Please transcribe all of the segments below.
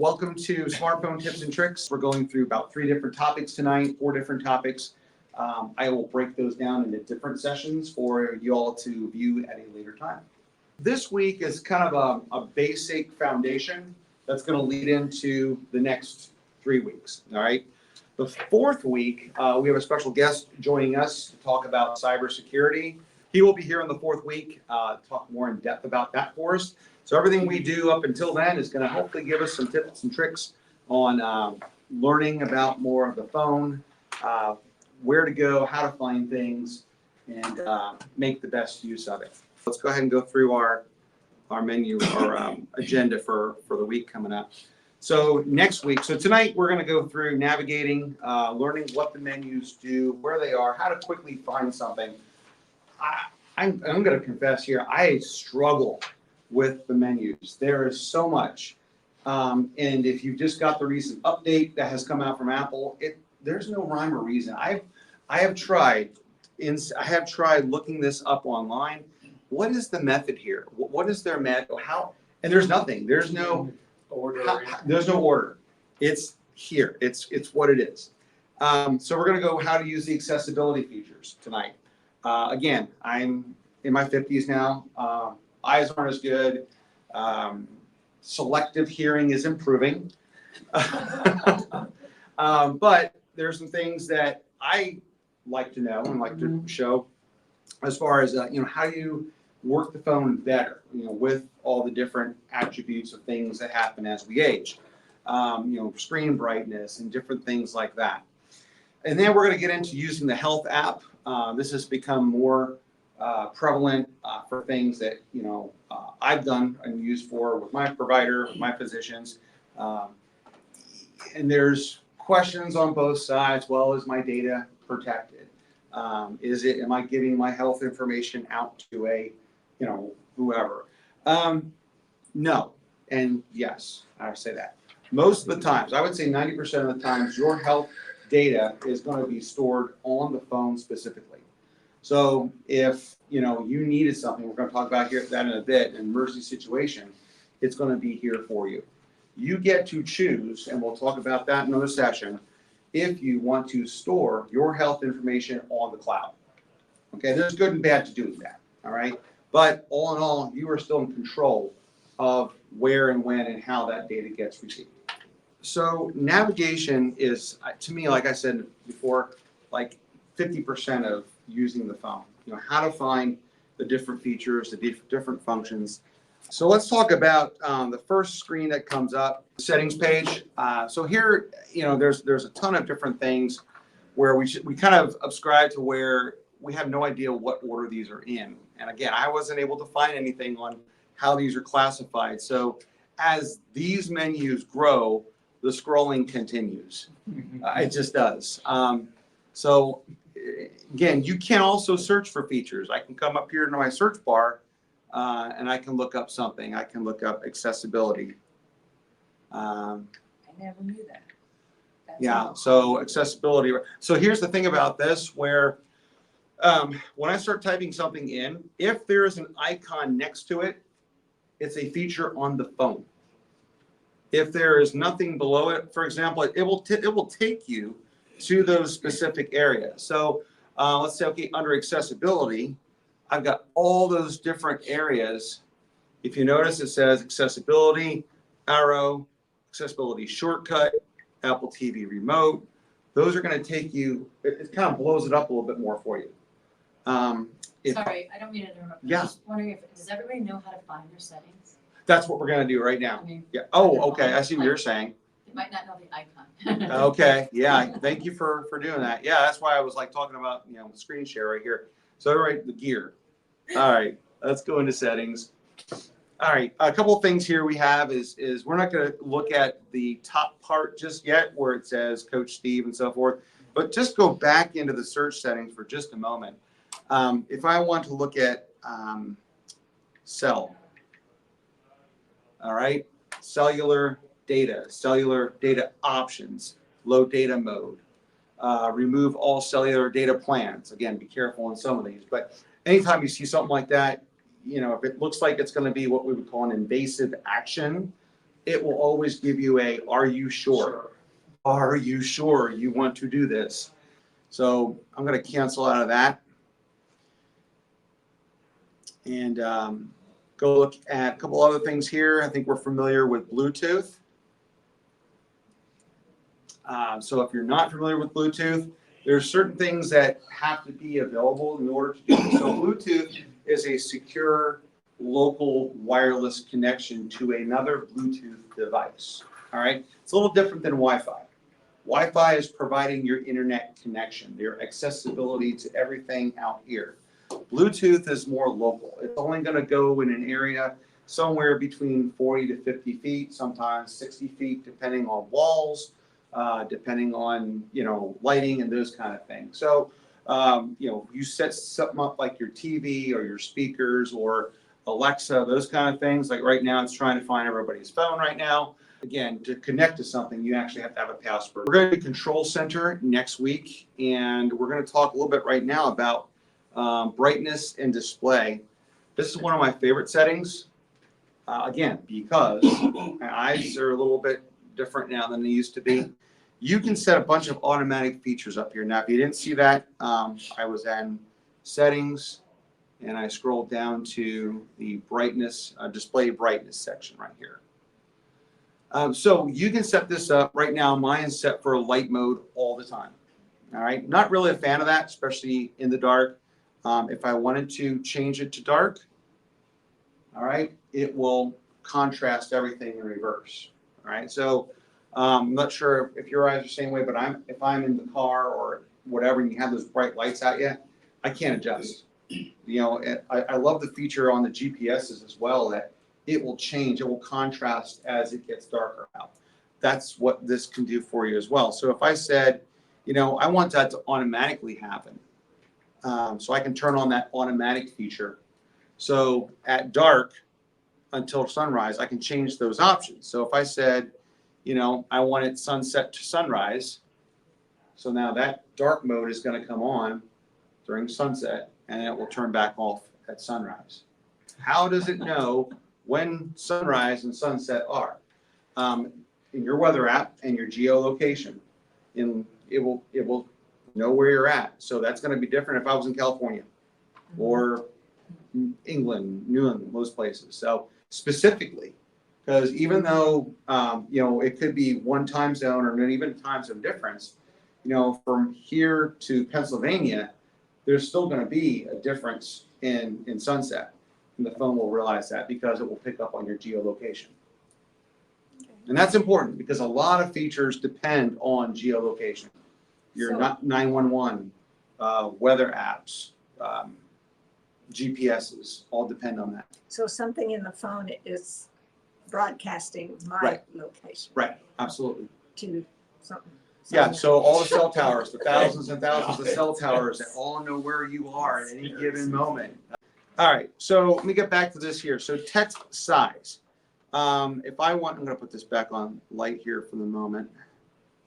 Welcome to Smartphone Tips and Tricks. We're going through about 3 different topics tonight, 4 different topics. I will break those down into different sessions for you all to view at a later time. This week is kind of a basic foundation that's going to lead into the next 3 weeks. All right. The 4th week, we have a special guest joining us to talk about cybersecurity. He will be here in the 4th week, talk more in depth about that for us. So everything we do up until then is going to hopefully give us some tips and tricks on learning about more of the phone, where to go, how to find things, and make the best use of it. Let's go ahead and go through our menu, our agenda for the week coming up. So next week, so tonight we're going to go through navigating, learning what the menus do, where they are, how to quickly find something. I'm going to confess here, I struggle with the menus. There is so much. And if you've just got the recent update that has come out from Apple, there's no rhyme or reason. I have tried looking this up online. What is the method here? What is their method? How? And there's nothing. There's no order. There's no order. It's here. It's what it is. So we're going to go how to use the accessibility features tonight. Again, I'm in my 50s now. Eyes aren't as good. Selective hearing is improving. But there's some things that I like to know and like to show as far as, how you work the phone better, with all the different attributes of things that happen as we age, screen brightness and different things like that. And then we're going to get into using the health app. This has become more prevalent for things that I've done and used for with my provider, with my physicians, and there's questions on both sides. Well, is my data protected? Am I giving my health information out to a whoever? No, and yes, I say that. Most of the times, I would say 90% of the times, your health data is going to be stored on the phone specifically. So if you needed something, we're going to talk about that in a bit, an emergency situation, it's going to be here for you. You get to choose, and we'll talk about that in another session, if you want to store your health information on the cloud. Okay, there's good and bad to doing that, all right? But all in all, you are still in control of where and when and how that data gets received. So navigation is, to me, like I said before, like 50% of using the phone. How to find the different features, the different functions. So let's talk about the first screen that comes up, the settings page. So here, there's a ton of different things where we kind of subscribe to where we have no idea what order these are in. And again, I wasn't able to find anything on how these are classified. So as these menus grow, the scrolling continues. It just does. So again, you can also search for features. I can come up here to my search bar and I can look up something. I can look up accessibility. I never knew that. Yeah, so accessibility. So here's the thing about this, where when I start typing something in, if there is an icon next to it, it's a feature on the phone. If there is nothing below it, for example, it will take you to those specific areas. So let's say, okay, under accessibility, I've got all those different areas. If you notice, it says accessibility, arrow, accessibility shortcut, Apple TV remote. Those are going to take you, it kind of blows it up a little bit more for you. Sorry, I don't mean to interrupt. Yeah. I'm just wondering does everybody know how to find their settings? That's what we're going to do right now. I mean, Yeah. Oh, okay. I see what you're saying. They might not know the icon. Okay. Yeah. Thank you for doing that. Yeah. That's why I was talking about, screen share right here. So right, the gear. All right. Let's go into settings. All right. A couple of things here we have is we're not going to look at the top part just yet where it says Coach Steve and so forth, but just go back into the search settings for just a moment. If I want to look at cell, all right, cellular data options, low data mode, remove all cellular data plans. Again, be careful on some of these, but anytime you see something like that, if it looks like it's going to be what we would call an invasive action, it will always give you a, are you sure? Are you sure you want to do this? So I'm going to cancel out of that. And go look at a couple other things here. I think we're familiar with Bluetooth. So if you're not familiar with Bluetooth, there's certain things that have to be available in order to do this. So Bluetooth is a secure local wireless connection to another Bluetooth device. All right, it's a little different than Wi-Fi. Wi-Fi is providing your internet connection, your accessibility to everything out here. Bluetooth is more local. It's only going to go in an area somewhere between 40 to 50 feet, sometimes 60 feet, depending on walls, depending on, lighting and those kind of things. So, you set something up like your TV or your speakers or Alexa, those kind of things. Like right now, it's trying to find everybody's phone right now. Again, to connect to something, you actually have to have a password. We're going to Control Center next week, and we're going to talk a little bit right now about brightness and display. This is one of my favorite settings. Again, because my eyes are a little bit different now than they used to be. You can set a bunch of automatic features up here. Now, if you didn't see that, I was in settings and I scrolled down to the brightness, display brightness section right here. So you can set this up. Right now, mine is set for light mode all the time. All right, not really a fan of that, especially in the dark. If I wanted to change it to dark, all right, it will contrast everything in reverse. All right, so I'm not sure if your eyes are the same way, but if I'm in the car or whatever, and you have those bright lights at you, I can't adjust. I love the feature on the GPSs as well that it will change, it will contrast as it gets darker out. That's what this can do for you as well. So if I said, I want that to automatically happen, so I can turn on that automatic feature. So at dark until sunrise, I can change those options. So if I said, I want it sunset to sunrise, so now that dark mode is going to come on during sunset, and it will turn back off at sunrise. How does it know when sunrise and sunset are? In your weather app and your geolocation, it will know where you're at. So that's going to be different if I was in California or England, New England, those places. So specifically, because even though it could be one time zone or not even time zone difference, from here to Pennsylvania, there's still going to be a difference in sunset. And the phone will realize that because it will pick up on your geolocation. And that's important because a lot of features depend on geolocation. Your 911, weather apps, GPSs, all depend on that. So something in the phone is broadcasting my location. Right, absolutely. To something. Yeah, so all the cell towers, the thousands and thousands of cell towers that all know where you are at any given moment. All right, so let me get back to this here. So text size. If I want, I'm going to put this back on light here for the moment,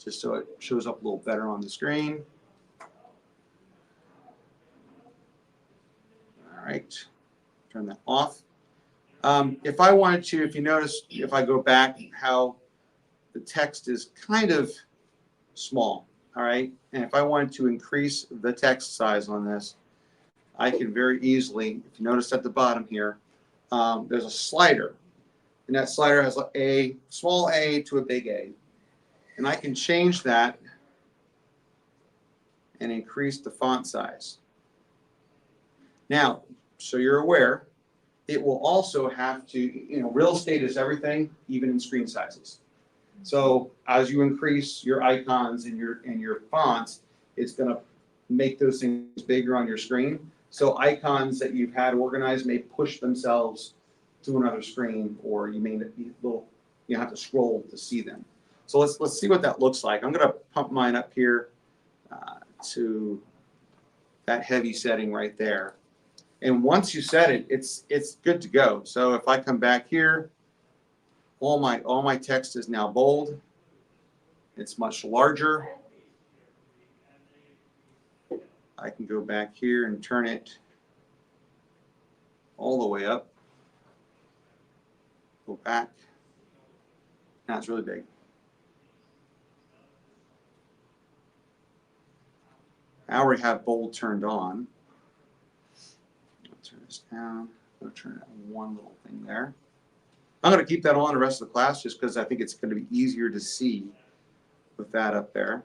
just so it shows up a little better on the screen. All right, turn that off. If I wanted to, if you notice, if I go back, how the text is kind of small, all right? And if I wanted to increase the text size on this, I can very easily, if you notice at the bottom here, there's a slider. And that slider has a small a to a big A. And I can change that and increase the font size. Now, so you're aware, it will also have to, real estate is everything, even in screen sizes. So as you increase your icons and your fonts, it's going to make those things bigger on your screen. So icons that you've had organized may push themselves to another screen, or you may have to scroll to see them. So let's see what that looks like. I'm going to pump mine up here to that heavy setting right there. And once you set it, it's good to go. So if I come back here, all my text is now bold. It's much larger. I can go back here and turn it all the way up. Go back. Now it's really big. I already have bold turned on. I'll turn this down. I'll turn that one little thing there. I'm going to keep that on the rest of the class just because I think it's going to be easier to see with that up there.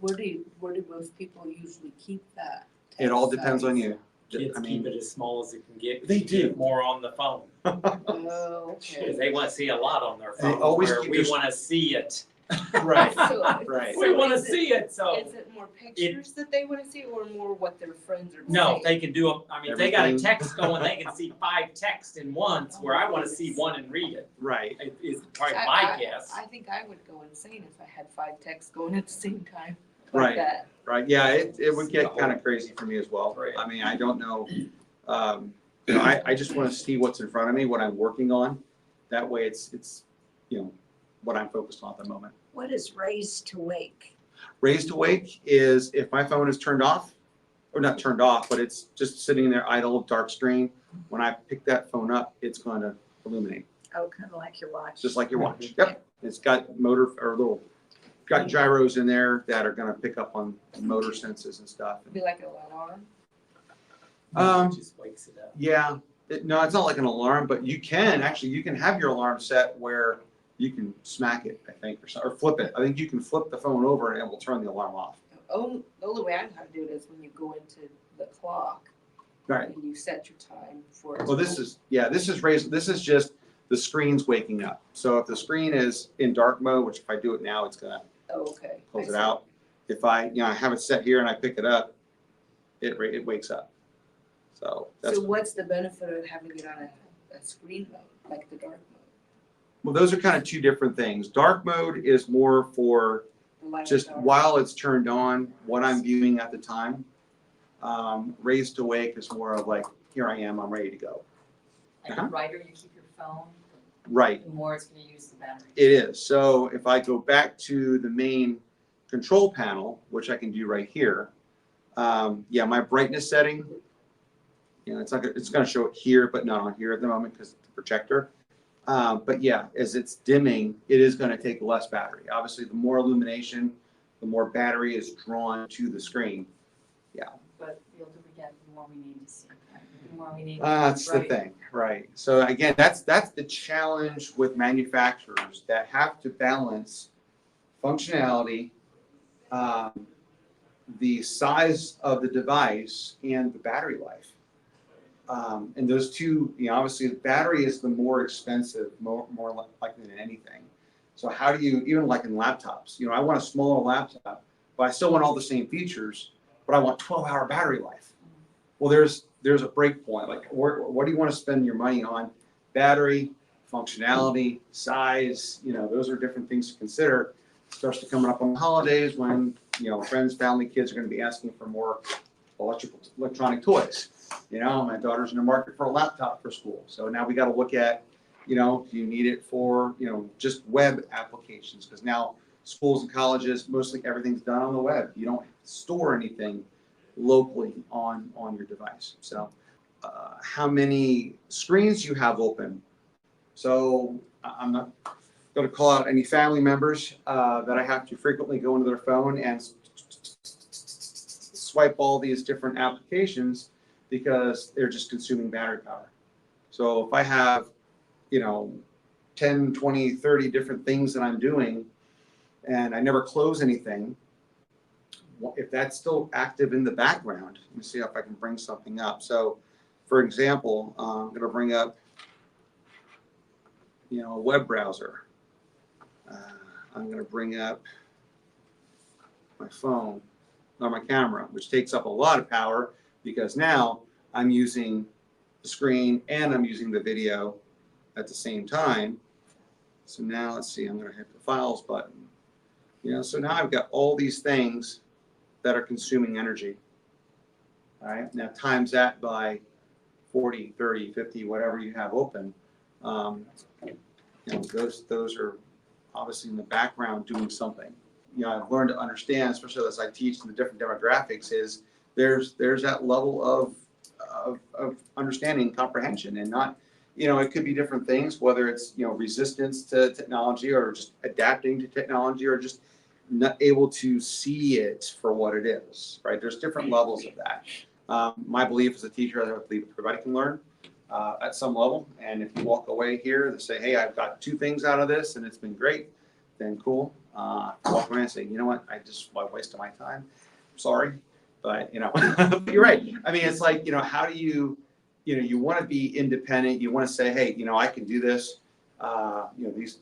Where do most people usually keep that? It all depends on you. Kids I mean, keep it as small as it can get. They You do. get more on the phone. Oh, okay. Because they want to see a lot on their They phone. always where keep we their- want to see it. Right. So- Right. We want to is it- see it. So Is it more pictures that they want to see or more what their friends are no, saying? they can do a. I mean, if they got a Everything. text going, they can see 5 texts in once. Where I want to see one and read it. Right. Is probably I- my I- guess. I think I would go insane if I had 5 texts going at the same time Right. like that. Right. Yeah, it would get kind of crazy for me as well. Right. I mean, I don't know. You know, I just want to see what's in front of me, what I'm working on. That way it's, you know, what I'm focused on at the moment. What is raised to wake? Raised to wake is if my phone is turned off, or not turned off, but it's just sitting there idle, dark screen. When I pick that phone up, it's going to illuminate, Oh, kind of like your watch. just like your watch. Yep. It's got motor or little, got gyros in there that are going to pick up on motor senses and stuff. Be like an alarm. Um, Just wakes it up. Yeah, no, it's not like an alarm, but you can have your alarm set where you can smack it, I think, or flip it. I think you can flip the phone over and it will turn the alarm off. The only way I know how to do it is when you go into the clock Right. and you set your time for it. Well, this is raised. This is just the screen's waking up. So if the screen is in dark mode, which if I do it now, it's gonna Oh, okay. close I it see. out. If I have it set here and I pick it up, it wakes up. So that's So what's the benefit of having it on a screen mode, like the dark mode? well, those are kind of two different things. Dark mode is more for The light just dark? while it's turned on, what I'm viewing at the time. Raised to wake is more of like, here I am, I'm ready to go. Like the brighter you keep your phone, Right, the more it's gonna use the battery. it is. So if I go back to the main control panel, which I can do right here, yeah, my brightness setting, it's going to show it here, but not on here at the moment because it's the projector. But yeah, as it's dimming, it is going to take less battery. Obviously, the more illumination, the more battery is drawn to the screen. But the older we get, the more we need to see, right? The more we need. That's the Right. thing, right? So again, that's the challenge with manufacturers that have to balance functionality, the size of the device, and the battery life. And those two, obviously the battery is the more expensive, more likely than anything. So how do you, even like in laptops, I want a smaller laptop, but I still want all the same features, but I want 12-hour battery life. Well, there's a break point. Like, what do you want to spend your money on? Battery, functionality, size, those are different things to consider, especially coming up on the holidays when, friends, family, kids are going to be asking for more electronic toys. My daughter's in the market for a laptop for school. So now we got to look at, do you need it for, just web applications? Because now schools and colleges, mostly everything's done on the web. You don't store anything locally on your device. So how many screens you have open. So I'm not going to call out any family members that I have to frequently go into their phone and swipe all these different applications because they're just consuming battery power. So if I have, 10, 20, 30 different things that I'm doing and I never close anything, if that's still active in the background, let me see if I can bring something up. So for example, I'm going to bring up, a web browser. I'm going to bring up my phone or my camera, which takes up a lot of power because now I'm using the screen and I'm using the video at the same time. So now let's see, I'm going to hit the files button. So now I've got all these things that are consuming energy. All right, now times that by 40, 30, 50, whatever you have open. Those are obviously in the background doing something. I've learned to understand, especially as I teach the different demographics, is there's that level of understanding, comprehension, and not it could be different things, whether it's, resistance to technology or just adapting to technology or just not able to see it for what it is, right? There's different levels of that. My belief as a teacher, I believe everybody can learn at some level. And if you walk away here and say, hey, I've got 2 things out of this and it's been great, then cool. Walk away and say, you know what, I wasted my time. I'm sorry. But, but you're right. I mean, it's like, how do you, you want to be independent. You want to say, hey, I can do this. These,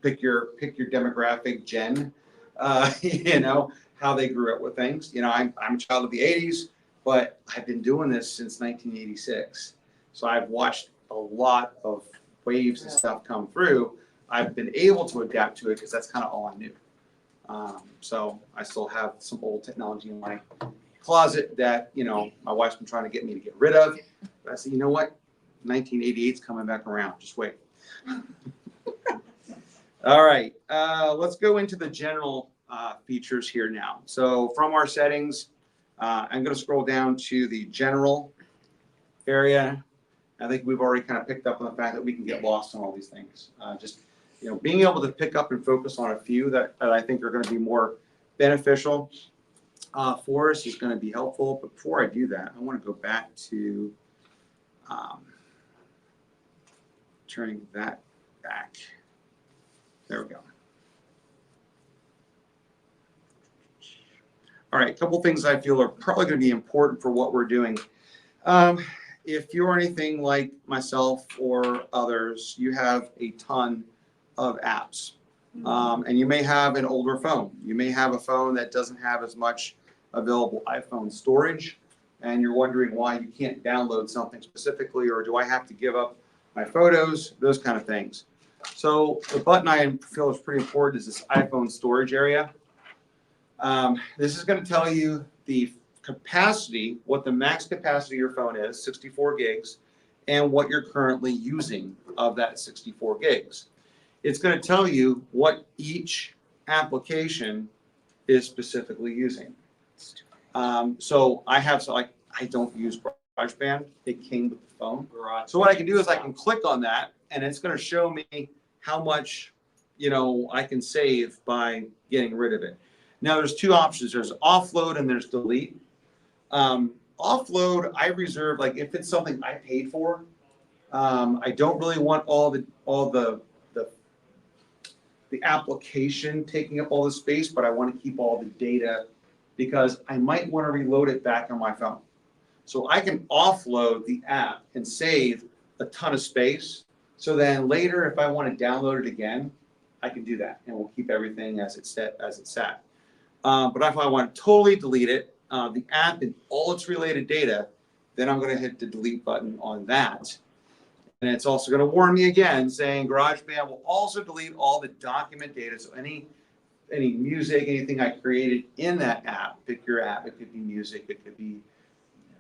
pick your demographic, Gen, how they grew up with things. I'm a child of the 80s, but I've been doing this since 1986. So I've watched a lot of waves and stuff come through. I've been able to adapt to it because that's kind of all I knew. So I still have some old technology in my closet that, my wife's been trying to get me to get rid of. But I said, you know what? 1988's coming back around. Just wait. All right. Let's go into the general features here now. So from our settings, I'm going to scroll down to the general area. I think we've already kind of picked up on the fact that we can get lost on all these things. Being able to pick up and focus on a few that I think are going to be more beneficial for us is going to be helpful. But before I do that, I want to go back to turning that back. There we go. All right, a couple things I feel are probably going to be important for what we're doing. If you're anything like myself or others, you have a ton of apps. And you may have an older phone. You may have a phone that doesn't have as much available iPhone storage, and you're wondering why you can't download something specifically, or do I have to give up my photos, those kind of things. So the button I feel is pretty important is this iPhone storage area. This is going to tell you the capacity, what the max capacity of your phone is, 64 gigs, and what you're currently using of that 64 gigs. It's going to tell you what each application is specifically using. So I don't use GarageBand. It came with the phone. So what I can do is I can click on that, and it's going to show me how much, I can save by getting rid of it. Now there's 2 options. There's offload and there's delete. Offload, I reserve, like if it's something I paid for, I don't really want all the application taking up all the space, but I want to keep all the data because I might want to reload it back on my phone. So I can offload the app and save a ton of space. So then later, if I want to download it again, I can do that, and we'll keep everything as it's sat. But if I want to totally delete it, the app and all its related data, then I'm going to hit the delete button on that. And it's also going to warn me again saying GarageBand will also delete all the document data. So any music, anything I created in that app, pick your app, it could be music, it could be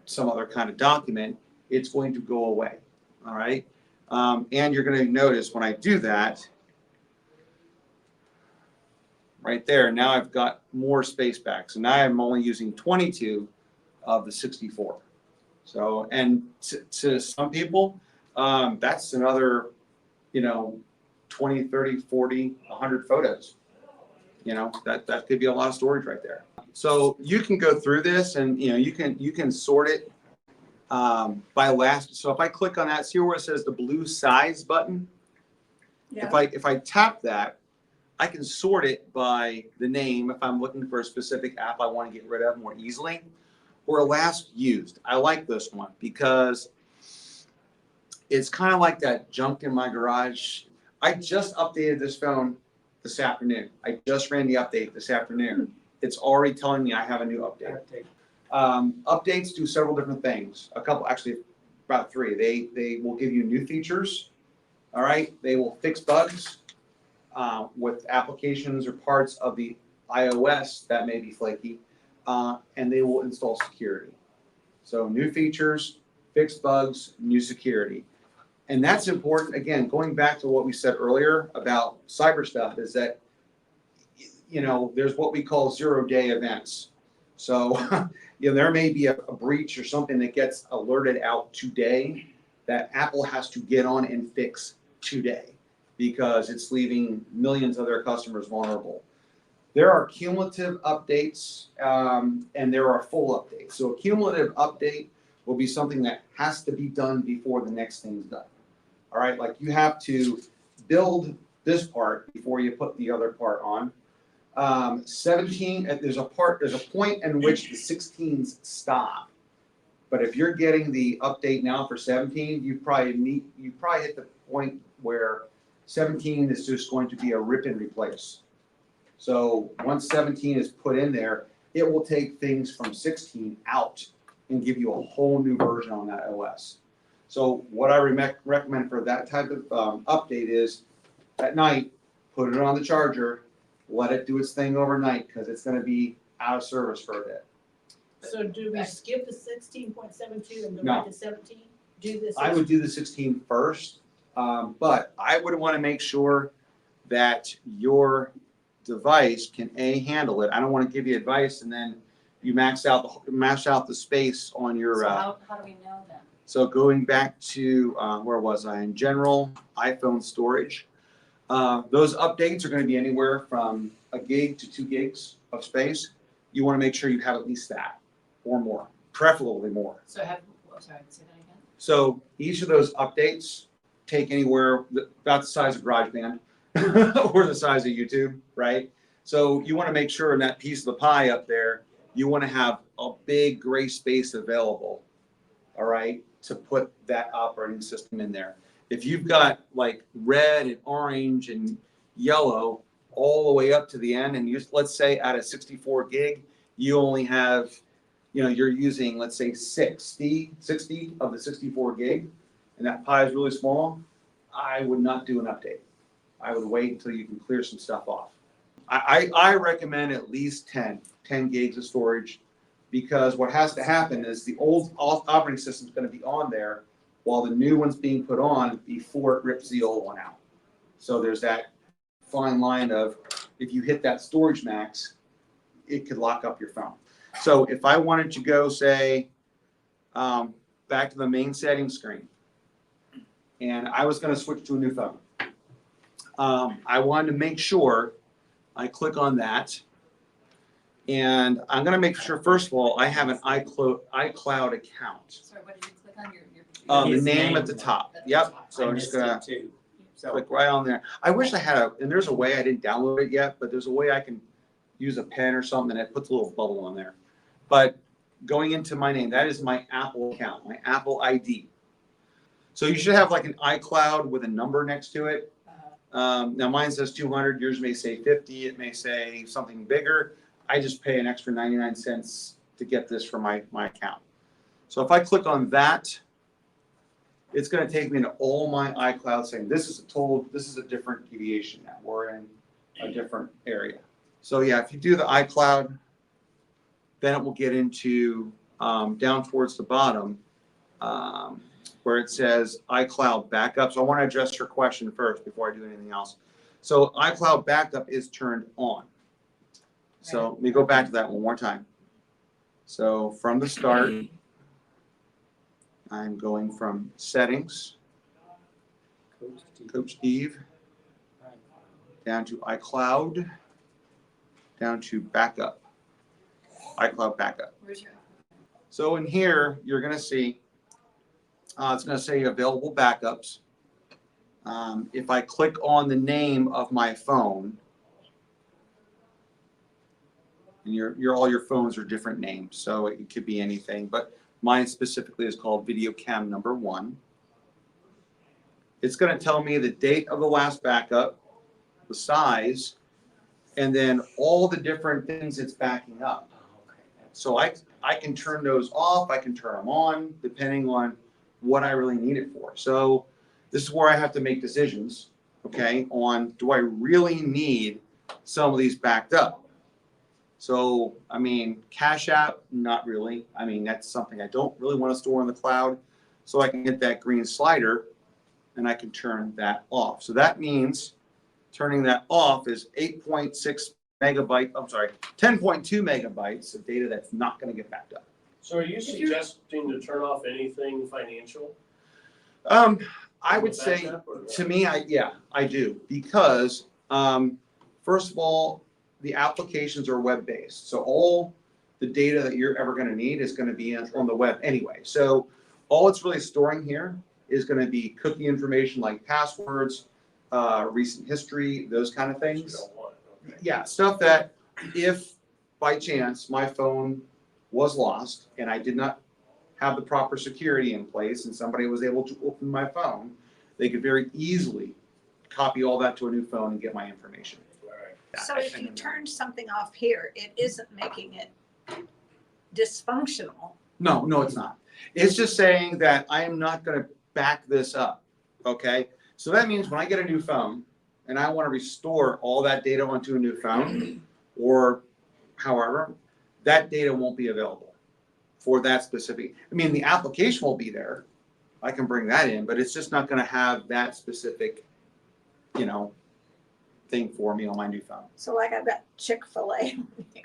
some other kind of document, it's going to go away. All right. And you're going to notice when I do that, right there, now I've got more space back. So now I'm only using 22 of the 64. So, and to some people, that's another, 20, 30, 40, 100 photos. That could be a lot of storage right there. So you can go through this and, you can sort it by last. So if I click on that, see where it says the blue size button? Yeah. If I tap that, I can sort it by the name if I'm looking for a specific app I want to get rid of more easily, or last used. I like this one because it's kind of like that junk in my garage. I just updated this phone this afternoon. I just ran the update this afternoon. It's already telling me I have a new update. Updates do several different things. Actually about 3. They will give you new features. All right. They will fix bugs with applications or parts of the iOS that may be flaky, and they will install security. So new features, fixed bugs, new security. And that's important. Again, going back to what we said earlier about cyber stuff is that, there's what we call 0-day events. So, there may be a breach or something that gets alerted out today, that Apple has to get on and fix today because it's leaving millions of their customers vulnerable. There are cumulative updates and there are full updates. So a cumulative update will be something that has to be done before the next thing's done. All right, like you have to build this part before you put the other part on. 17, there's a point in which the 16s stop. But if you're getting the update now for 17, you probably hit the point where 17 is just going to be a rip and replace. So once 17 is put in there, it will take things from 16 out and give you a whole new version on that OS. So what I recommend for that type of update is at night, put it on the charger, let it do its thing overnight because it's going to be out of service for a bit. So do we skip the 16.72 and go No. back to 17? Do this? I would do the 16 first, but I would want to make sure that your device can handle it. I don't want to give you advice and then you mash out the space on your. So how do we know then? So going back to where was I? In general, iPhone storage. Those updates are going to be anywhere from 1 gig to 2 gigs of space. You want to make sure you have at least that or more, preferably more. So say that again? So each of those updates take anywhere about the size of GarageBand or the size of YouTube, right? So you want to make sure in that piece of the pie up there, you want to have a big gray space available, all right, to put that operating system in there. If you've got like red and orange and yellow all the way up to the end, and let's say at a 64 gig, you only have, you're using, let's say 60 of the 64 gig, and that pie is really small, I would not do an update. I would wait until you can clear some stuff off. I recommend at least 10 gigs of storage because what has to happen is the old operating system is going to be on there while the new one's being put on before it rips the old one out. So there's that fine line of if you hit that storage max, it could lock up your phone. So if I wanted to go, say, back to the main settings screen, and I was going to switch to a new phone, I wanted to make sure I click on that, and I'm going to make sure, first of all, I have an iCloud account. Sorry, what did you click on? The His name name at the top. at the Yep. top. So I I'm just missed gonna it too. So click right on there. I wish I had and there's a way, I didn't download it yet, but there's a way I can use a pen or something and it puts a little bubble on there. But going into my name, that is my Apple account, my Apple ID. So you should have like an iCloud with a number next to it. Now mine says 200, yours may say 50, it may say something bigger. I just pay an extra 99 cents to get this for my account. So if I click on that, it's going to take me to all my iCloud saying this is a different deviation now. We're in a different area. So yeah, if you do the iCloud, then it will get into down towards the bottom where it says iCloud backup. So I want to address your question first before I do anything else. So iCloud backup is turned on. So let me go back to that one more time. So from the start, I'm going from settings, Coach Steve, down to iCloud, down to backup, iCloud backup. Where's your? So in here, you're going to see, it's going to say available backups. If I click on the name of my phone, and all your phones are different names, so it could be anything, but mine specifically is called Video Cam number 1. It's going to tell me the date of the last backup, the size, and then all the different things it's backing up. So I can turn those off, I can turn them on, depending on what I really need it for. So this is where I have to make decisions, okay, on do I really need some of these backed up? So, I mean, Cash App, not really. I mean, that's something I don't really want to store in the cloud. So I can hit that green slider and I can turn that off. So that means turning that off is 10.2 megabytes of data that's not going to get backed up. So are you suggesting to turn off anything financial? I would say, to me, I do, because, first of all, the applications are web-based, so all the data that you're ever gonna need is gonna be on the web anyway. So all it's really storing here is gonna be cookie information like passwords, recent history, those kind of things. Yeah, stuff that if by chance my phone was lost and I did not have the proper security in place and somebody was able to open my phone, they could very easily copy all that to a new phone and get my information. So if you turn something off here, it isn't making it dysfunctional. No, it's not. It's just saying that I am not gonna back this up, okay? So that means when I get a new phone and I wanna restore all that data onto a new phone, or however, that data won't be available for that specific, I mean, the application will be there. I can bring that in, but it's just not gonna have that specific, thing for me on my new phone. So like I've got Chick-fil-A.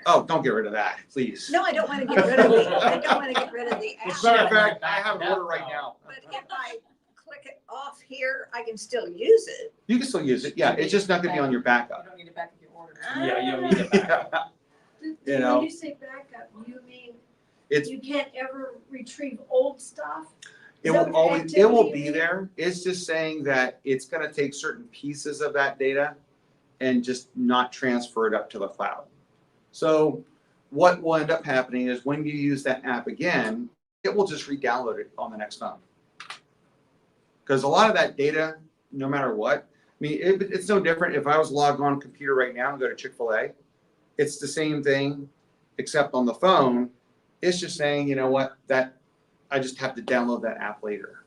Oh, don't get rid of that, please. No, I don't want to get rid of I don't want to get rid of the app. As a matter of fact, I have an order right now. But if I click it off here, I can still use it. You can still use it, yeah, it's just not gonna be on your You backup. don't need to back up your order. Yeah, you don't need to back up. You know. When you say backup, you mean It's, you can't ever retrieve old stuff? it Is that will what always, it will activity be you mean? there, it's just saying that it's gonna take certain pieces of that data and just not transfer it up to the cloud. So what will end up happening is when you use that app again, it will just re-download it on the next phone. Because a lot of that data, no matter what, I mean, it's no different if I was logged on a computer right now and go to Chick-fil-A. It's the same thing, except on the phone, it's just saying, you know what, that I just have to download that app later.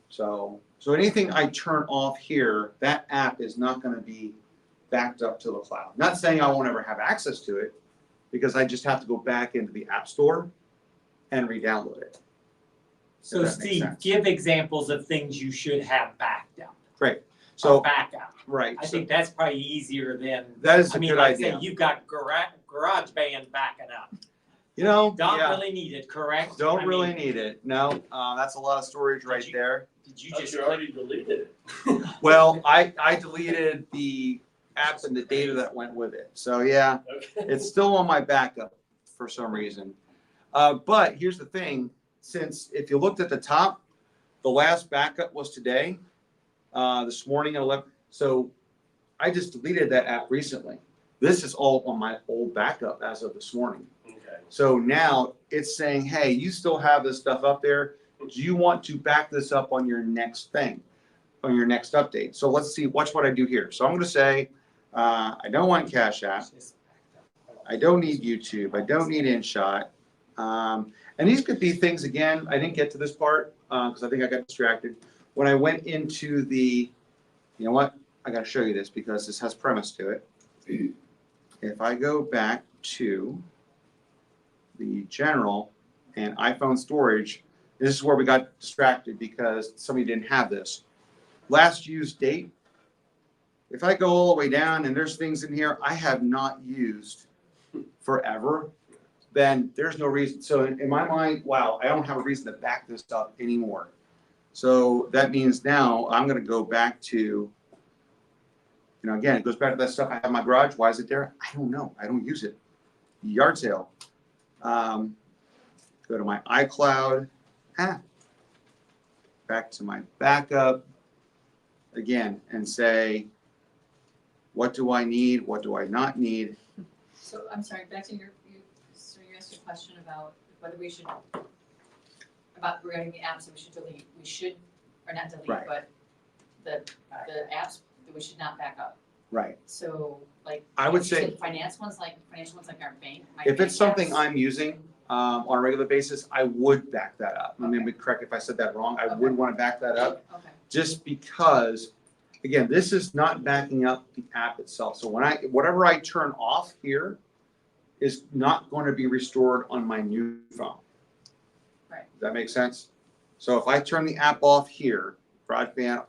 So anything I turn off here, that app is not gonna be backed up to the cloud. Not saying I won't ever have access to it, because I just have to go back into the App Store and re-download it. So If that makes Steve, sense. give examples of things you should have backed up. Great. Or So, backup. right, I so think that's probably easier than, that is I a mean, good like say idea. you've got GarageBand backing up. Don't Don't yeah, really need it, correct? don't I really mean, need it. No, that's a lot of storage right you- there. Did you But just you already deleted it. Well, I deleted the apps and the data that went with it. So yeah, Okay. it's still on my backup for some reason. But here's the thing, since if you looked at the top, the last backup was today, this morning at 11. So I just deleted that app recently. This is all on my old backup as of this morning. Okay. So now it's saying, hey, you still have this stuff up there. Do you want to back this up on your next thing, on your next update? So let's see, watch what I do here. So I'm going to say, I don't want Cash App. I don't need YouTube. I don't need InShot. And these could be things, again, I didn't get to this part because I think I got distracted. When I went into the, you know what? I got to show you this because this has premise to it. If I go back to the general and iPhone storage, this is where we got distracted because somebody didn't have this. Last used date. If I go all the way down and there's things in here I have not used forever, then there's no reason. So in my mind, wow, I don't have a reason to back this up anymore. So that means now I'm going to go back to, again, it goes back to that stuff I have in my garage. Why is it there? I don't know. I don't use it. Yard sale. Go to my iCloud. Back to my backup again and say, what do I need? What do I not need? So I'm sorry, back to so you asked a question about whether we should, about regarding the apps that we should delete. We should, or not delete, Right. but the apps that we should not back up. Right. So like. I would you said say- financial ones like our bank. my If bank it's something apps. I'm using on a regular basis, I would back that up. I mean, correct if I said that wrong. I would Okay. want to back that up Okay, just because, again, this is not backing up the app itself. So whatever I turn off here is not going to be restored on my new phone. Right. Does that make sense? So if I turn the app off here, broadband,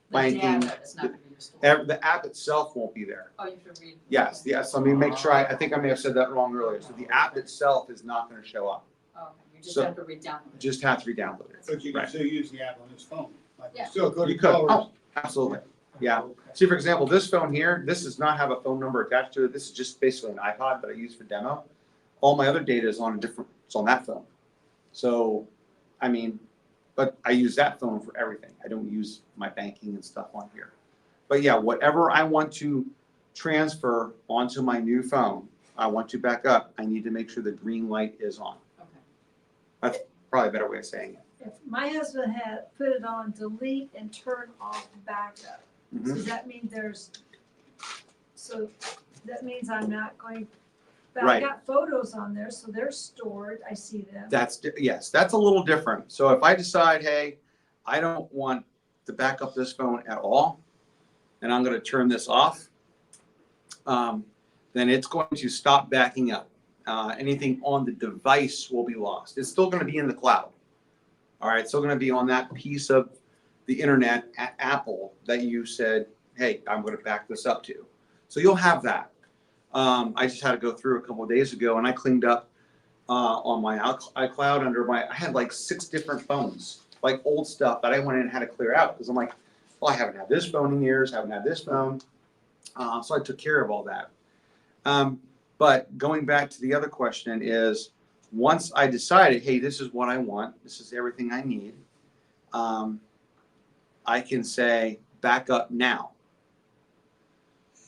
the banking, data is not gonna be restored. the app itself won't be there. Oh, you have to read. Yes, okay. yes. Let me make sure. I think I may have said that wrong earlier. So the app itself is not going to show up. Oh, okay. just So- have to re-download it. just have to re-download it. But you can Right. still use the app on his phone. Like, Yeah. still go to You could, colors. oh, absolutely, yeah. Okay. See, for example, this phone here, this does not have a phone number attached to it. This is just basically an iPod that I use for demo. All my other data is on a different, it's on that phone. So, I mean, but I use that phone for everything. I don't use my banking and stuff on here. But yeah, whatever I want to transfer onto my new phone, I want to back up, I need to make sure the green light is on. Okay. Probably a better way of saying it. If my husband had put it on delete and turn off backup, Mhm. so does that mean that means I'm not going, but I Right. got photos on there, so they're stored, I see them. Yes, that's a little different. So if I decide, hey, I don't want to back up this phone at all, and I'm gonna turn this off, then it's going to stop backing up. Anything on the device will be lost. It's still gonna be in the cloud. All right, it's still gonna be on that piece of the internet at Apple that you said, hey, I'm gonna back this up to. So you'll have that. I just had to go through a couple of days ago and I cleaned up on my iCloud I had like 6 different phones, like old stuff that I went in and had to clear out because I'm like, well, I haven't had this phone in years, haven't had this phone. So I took care of all that. But going back to the other question is, once I decided, hey, this is what I want, this is everything I need, I can say back up now.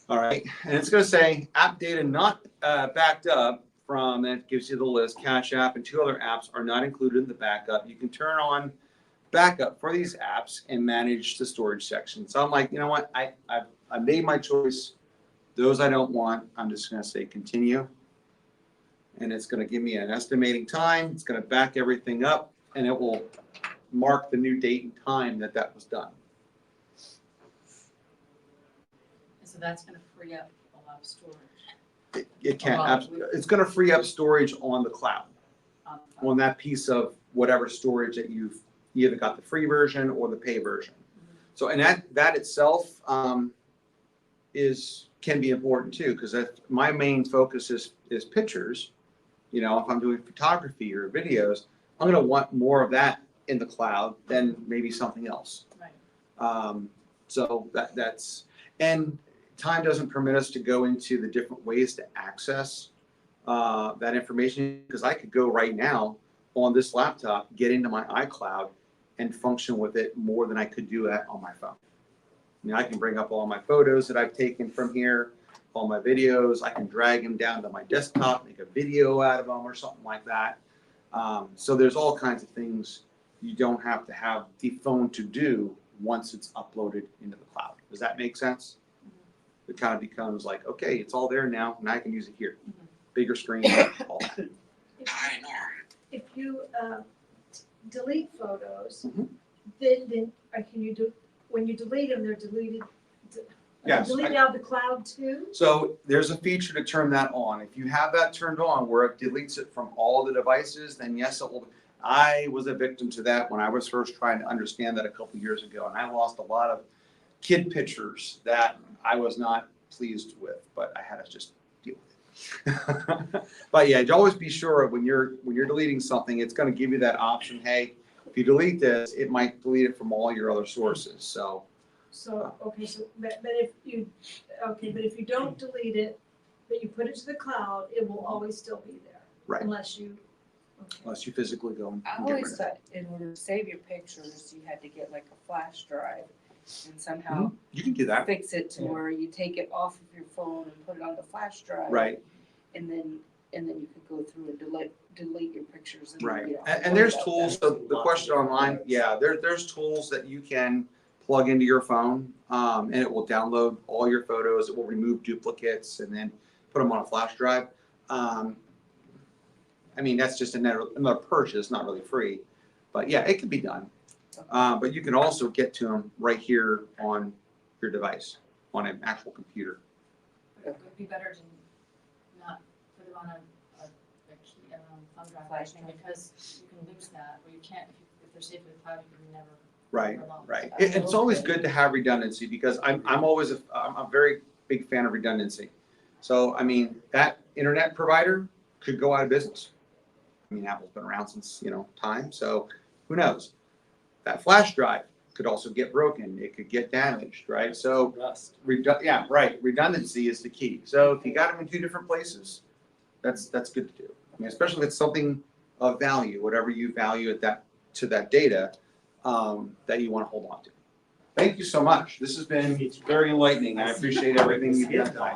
All right, and it's going to say app data not backed up from, and it gives you the list, Cash App and 2 other apps are not included in the backup. You can turn on backup for these apps and manage the storage section. So I'm like, you know what, I made my choice. Those I don't want, I'm just going to say continue. And it's going to give me an estimating time. It's going to back everything up and it will mark the new date and time that was done. And so that's gonna free up a lot of storage It can, Well, it's going to free up storage on the cloud, on the phone. on that piece of whatever storage that you either got the free version or the pay version. So, and that itself can be important too, because my main focus is pictures. You know, if I'm doing photography or videos, I'm going to want more of that in the cloud than maybe something else. Right. So that's, and time doesn't permit us to go into the different ways to access that information, because I could go right now on this laptop, get into my iCloud and function with it more than I could do that on my phone. I mean, I can bring up all my photos that I've taken from here, all my videos. I can drag them down to my desktop, make a video out of them or something like that. So there's all kinds of things you don't have to have the phone to do once it's uploaded into the cloud. Does that make sense? It kind of becomes like, okay, it's all there now, and I can use it here. Bigger screen, all that. If you delete photos, Mhm. then can you do, when you delete them, they're deleted? Yes, Deleted out of the cloud too? So there's a feature to turn that on. If you have that turned on where it deletes it from all the devices, then yes, it will. I was a victim to that when I was first trying to understand that a couple years ago, and I lost a lot of kid pictures that I was not pleased with, but I had to just deal with it. But yeah, always be sure when you're deleting something, it's going to give you that option. Hey, if you delete this, it might delete it from all your other sources. So But if you don't delete it, but you put it to the cloud, it will always still be there. Right. Unless you, unless you physically go and I get rid always of it. thought in order to save your pictures, you had to get like a flash drive and somehow You can do that. fix it to where you take it off of your phone and put it on the flash drive. Right. And then you could go through and delete your pictures. And, Right, you know, and worry there's about tools, that. so the question online, yeah, there's tools that you can plug into your phone, and it will download all your photos, it will remove duplicates, and then put them on a flash drive. I mean, that's just another purchase, not really free, but yeah, it can be done. But you can also get to them right here on your device, on an actual computer. It would be better to not put it on a key, thumb drive, I think, because you can lose that, or you can't, if they're saved to the cloud, you can never. Right, never lost. right. It's always good to have redundancy because I'm a very big fan of redundancy. So, I mean, that internet provider could go out of business. I mean, Apple's been around since, time, so who knows? That flash drive could also get broken, it could get damaged, right? So, Rust. redundancy is the key. So if you got them in two different places, that's good to do. I mean, especially if it's something of value, whatever you value to that data, that you want to hold on to. Thank you so much. This has been very enlightening. I appreciate everything you've done tonight.